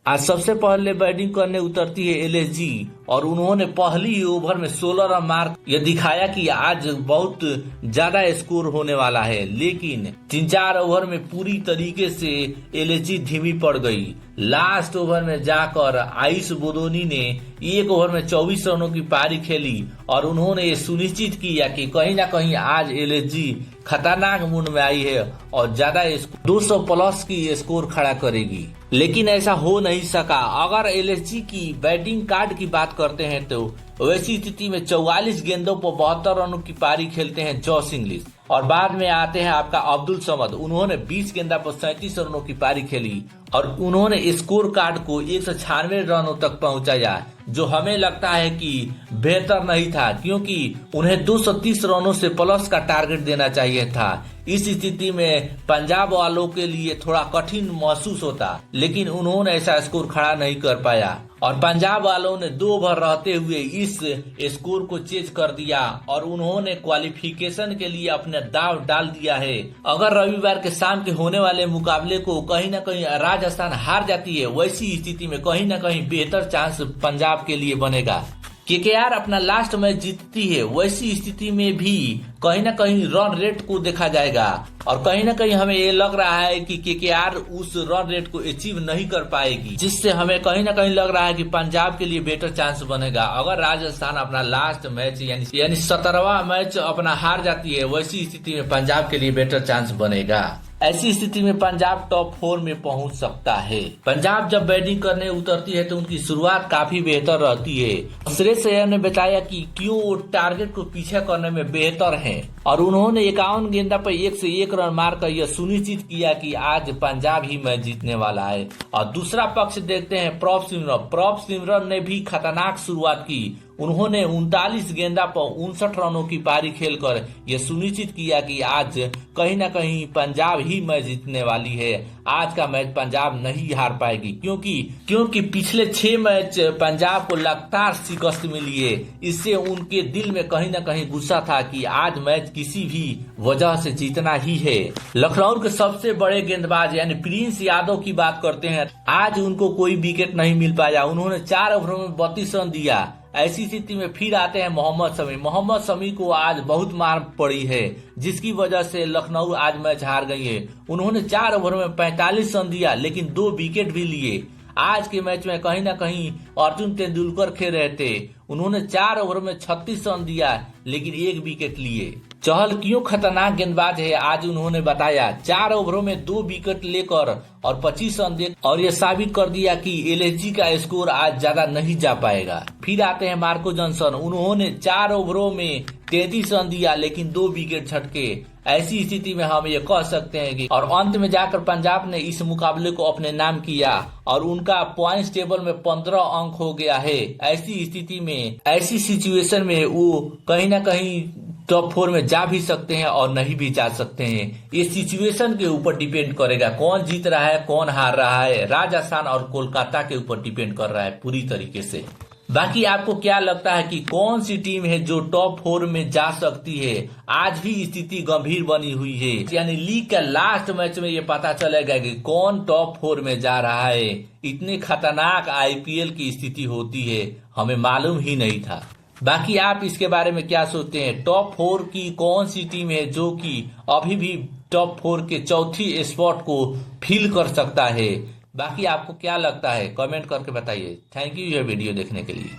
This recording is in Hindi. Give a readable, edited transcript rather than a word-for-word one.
आज सबसे पहले बैटिंग करने उतरती है एलएसजी और उन्होंने पहली ही ओवर में 16 रन मार यह दिखाया कि आज बहुत ज्यादा स्कोर होने वाला है। लेकिन 3-4 ओवर में पूरी तरीके से एलएसजी धीमी पड़ गई। लास्ट ओवर में जाकर आयुष बोदोनी ने 1 ओवर में 24 रनों की पारी खेली और उन्होंने ये सुनिश्चित किया कि कहीं ना कहीं आज एलएसजी खतरनाक मूड में आई है और ज्यादा 200 प्लस की स्कोर खड़ा करेगी। लेकिन ऐसा हो नहीं सका। अगर एलएसजी की बैटिंग कार्ड की बात करते हैं तो वैसी स्थिति में 44 गेंदों पर 72 रनों की पारी खेलते हैं जॉस इंग्लिश और बाद में आते हैं आपका अब्दुल समद। उन्होंने 20 गेंदा पर 37 रनों की पारी खेली और उन्होंने स्कोर कार्ड को 196 रनों तक पहुंचाया, जो हमें लगता है कि बेहतर नहीं था क्योंकि उन्हें 230 रनों से प्लस का टारगेट देना चाहिए था। इस स्थिति में पंजाब वालों के लिए थोड़ा कठिन महसूस होता, लेकिन उन्होंने ऐसा स्कोर खड़ा नहीं कर पाया और पंजाब वालों ने 2 ओवर रहते हुए इस स्कोर को चेज कर दिया और उन्होंने क्वालिफिकेशन के लिए अपने दाव डाल दिया है। अगर रविवार के शाम के होने वाले मुकाबले को कहीं न कहीं राजस्थान हार जाती है, वैसी स्थिति में कहीं न कहीं बेहतर चांस पंजाब के लिए बनेगा। केकेआर अपना लास्ट मैच जीतती है, वैसी स्थिति में भी कहीं ना कहीं रन रेट को देखा जाएगा और कहीं ना कहीं हमें ये लग रहा है कि केकेआर उस रन रेट को अचीव नहीं कर पाएगी, जिससे हमें कहीं ना कहीं लग रहा है कि पंजाब के लिए बेटर चांस बनेगा। अगर राजस्थान अपना लास्ट मैच यानी 17वां मैच अपना हार जाती है, वैसी स्थिति में पंजाब के लिए बेटर चांस बनेगा। ऐसी स्थिति में पंजाब टॉप 4 में पहुंच सकता है। पंजाब जब बैटिंग करने उतरती है तो उनकी शुरुआत काफी बेहतर रहती है। श्रेयस अय्यर ने बताया कि क्यों वो टारगेट को पीछे करने में बेहतर हैं और उन्होंने 51 गेंदा पर 1 से 1 रन मारकर यह सुनिश्चित किया कि आज पंजाब ही मैच जीतने वाला है। और दूसरा पक्ष देखते हैं प्रॉप सिमरन ने भी खतरनाक शुरुआत की। उन्होंने 39 गेंदा पर 59 रनों की पारी खेलकर यह सुनिश्चित किया कि आज कहीं ना कहीं पंजाब ही मैच जीतने वाली है। आज का मैच पंजाब नहीं हार पाएगी क्योंकि पिछले 6 मैच पंजाब को लगातार शिकस्त मिली है। इससे उनके दिल में कहीं ना कहीं गुस्सा था कि आज मैच किसी भी वजह से जीतना ही है। लखनऊ के सबसे बड़े गेंदबाज यानी प्रिंस यादव की बात करते हैं। आज उनको कोई विकेट नहीं मिल पाया। उन्होंने 4 ओवरों में 32 रन दिया। ऐसी स्थिति में फिर आते हैं मोहम्मद शमी को आज बहुत मार पड़ी है, जिसकी वजह से लखनऊ आज मैच हार गई है। उन्होंने 4 ओवर में 45 रन दिया लेकिन 2 विकेट भी लिए। आज के मैच में कहीं ना कहीं अर्जुन तेंदुलकर खेल रहे थे। उन्होंने 4 ओवर में 36 रन दिया लेकिन 1 विकेट लिए। चहल क्यों खतरनाक गेंदबाज है, आज उन्होंने बताया। 4 ओवरों में 2 विकेट लेकर और 25 रन दे और यह साबित कर दिया कि एलएसजी का स्कोर आज ज्यादा नहीं जा पाएगा। फिर आते हैं मार्को जॉनसन। उन्होंने 4 ओवरों में 33 रन दिया लेकिन 2 विकेट झटके। ऐसी स्थिति में हम ये कह सकते हैं कि और अंत में जाकर पंजाब ने इस मुकाबले को अपने नाम किया और उनका पॉइंट्स टेबल में 15 अंक हो गया है। ऐसी स्थिति में ऐसी सिचुएशन में वो कहीं ना कहीं टॉप 4 में जा भी सकते हैं और नहीं भी जा सकते हैं। ये सिचुएशन के ऊपर डिपेंड करेगा, कौन जीत रहा है कौन हार रहा है। राजस्थान और कोलकाता के ऊपर डिपेंड कर रहा है पूरी तरीके से। बाकी आपको क्या लगता है कि कौन सी टीम है जो टॉप 4 में जा सकती है? आज भी स्थिति गंभीर बनी हुई है, यानी लीग का लास्ट मैच में ये पता चलेगा कि कौन टॉप 4 में जा रहा है। इतनी खतरनाक आईपीएल की स्थिति होती है, हमें मालूम ही नहीं था। बाकी आप इसके बारे में क्या सोचते हैं? टॉप 4 की कौन सी टीम है जो कि अभी भी टॉप 4 के चौथी स्पॉट को फिल कर सकता है? बाकी आपको क्या लगता है कमेंट करके बताइए। थैंक यू ये वीडियो देखने के लिए।